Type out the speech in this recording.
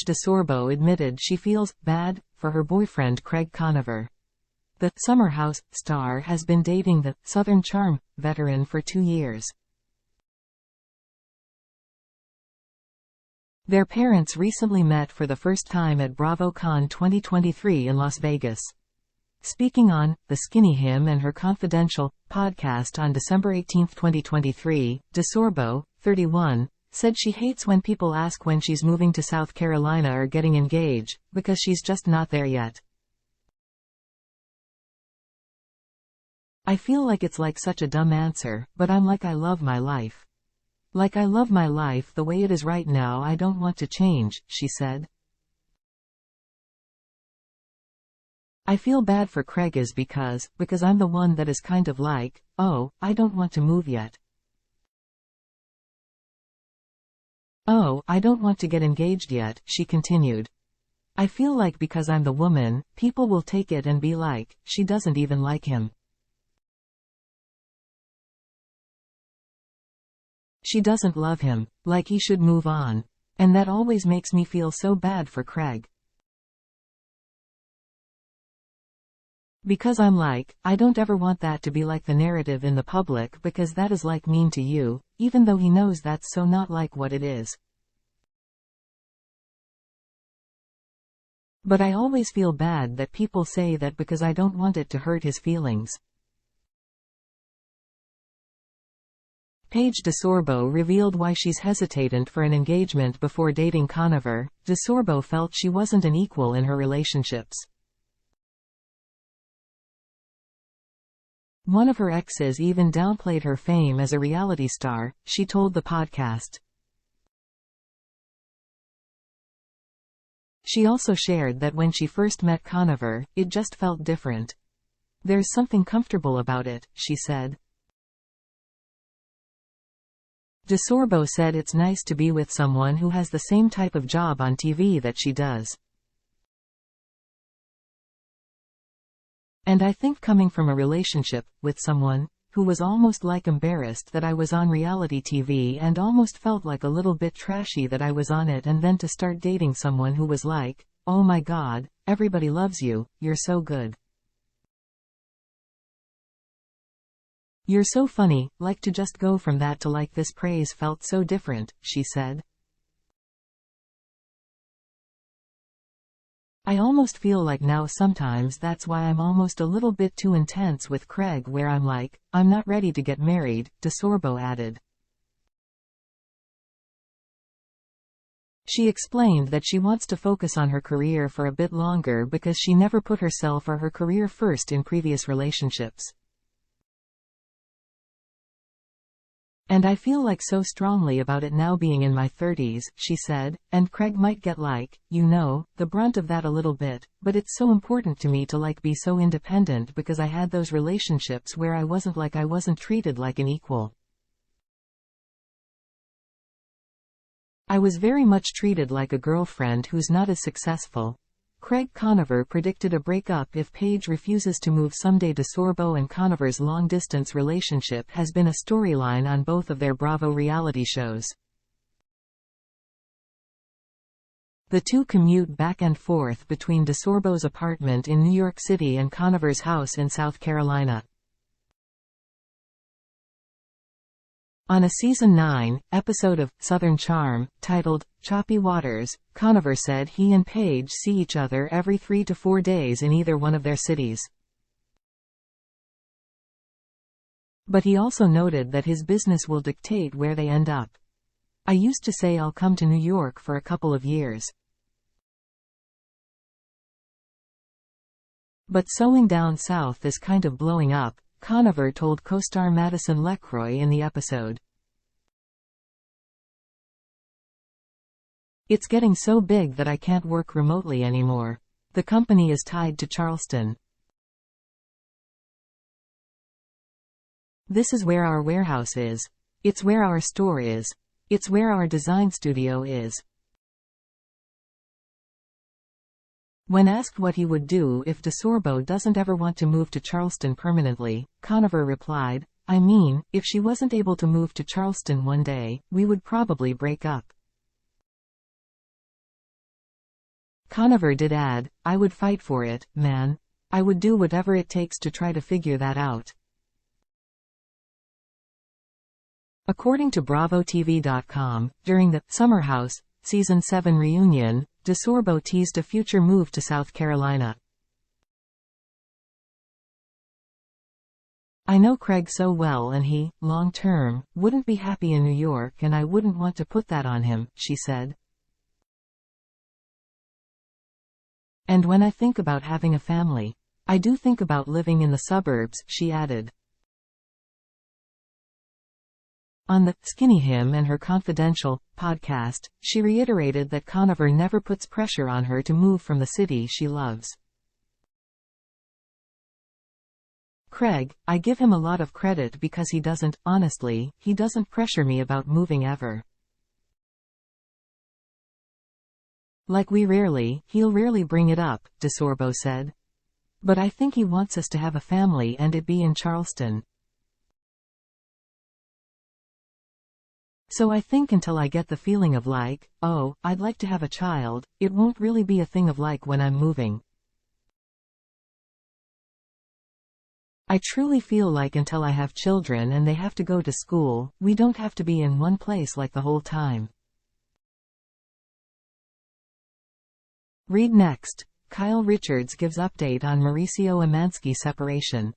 Paige DeSorbo admitted she feels bad for her boyfriend Craig Conover. The Summer House star has been dating the Southern Charm veteran for 2 years. Their parents recently met for the first time at BravoCon 2023 in Las Vegas. Speaking on The Skinny Him and Her Confidential podcast on December 18, 2023, DeSorbo, 31, said she hates when people ask when she's moving to South Carolina or getting engaged, because she's just not there yet. I feel like it's like such a dumb answer, but I'm like I love my life. Like I love my life the way it is right now. I don't want to change, she said. I feel bad for Craig is because I'm the one that is kind of like, oh, I don't want to move yet. Oh, I don't want to get engaged yet, she continued. I feel like because I'm the woman, people will take it and be like, she doesn't even like him. She doesn't love him, like he should move on. And that always makes me feel so bad for Craig. Because I'm like, I don't ever want that to be like the narrative in the public because that is like mean to you, even though he knows that's so not like what it is. But I always feel bad that people say that because I don't want it to hurt his feelings. Paige DeSorbo revealed why she's hesitant for an engagement before dating Conover. DeSorbo felt she wasn't an equal in her relationships. One of her exes even downplayed her fame as a reality star, she told the podcast. She also shared that when she first met Conover, it just felt different. There's something comfortable about it, she said. DeSorbo said it's nice to be with someone who has the same type of job on TV that she does. And I think coming from a relationship with someone who was almost like embarrassed that I was on reality TV and almost felt like a little bit trashy that I was on it, and then to start dating someone who was like, oh my God, everybody loves you, you're so good. You're so funny, like to just go from that to like this praise felt so different, she said. I almost feel like now sometimes that's why I'm almost a little bit too intense with Craig, where I'm like, I'm not ready to get married, DeSorbo added. She explained that she wants to focus on her career for a bit longer because she never put herself or her career first in previous relationships. And I feel like so strongly about it now being in my 30s, she said, and Craig might get like, the brunt of that a little bit, but it's so important to me to like be so independent because I had those relationships where I wasn't treated like an equal. I was very much treated like a girlfriend who's not as successful. Craig Conover predicted a breakup if Paige refuses to move someday. DeSorbo and Conover's long-distance relationship has been a storyline on both of their Bravo reality shows. The two commute back and forth between DeSorbo's apartment in New York City and Conover's house in South Carolina. On a Season 9 episode of Southern Charm, titled Choppy Waters, Conover said he and Paige see each other every 3 to 4 days in either one of their cities. But he also noted that his business will dictate where they end up. I used to say I'll come to New York for a couple of years. But sewing down south is kind of blowing up, Conover told co-star Madison LeCroy in the episode. It's getting so big that I can't work remotely anymore. The company is tied to Charleston. This is where our warehouse is. It's where our store is. It's where our design studio is. When asked what he would do if DeSorbo doesn't ever want to move to Charleston permanently, Conover replied, I mean, if she wasn't able to move to Charleston one day, we would probably break up. Conover did add, "I would fight for it, man. I would do whatever it takes to try to figure that out." According to BravoTV.com, during the Summer House Season 7 reunion, DeSorbo teased a future move to South Carolina. "I know Craig so well and he, long-term, wouldn't be happy in New York and I wouldn't want to put that on him," she said. "And when I think about having a family, I do think about living in the suburbs," she added. On the Skinny Him and Her Confidential podcast, she reiterated that Conover never puts pressure on her to move from the city she loves. "Craig, I give him a lot of credit because he doesn't, honestly, he doesn't pressure me about moving ever. Like he'll rarely bring it up," DeSorbo said. "But I think he wants us to have a family and it be in Charleston. So I think until I get the feeling of like, oh, I'd like to have a child, it won't really be a thing of like when I'm moving. I truly feel like until I have children and they have to go to school, we don't have to be in one place like the whole time." Read next. Kyle Richards gives update on Mauricio Umansky separation.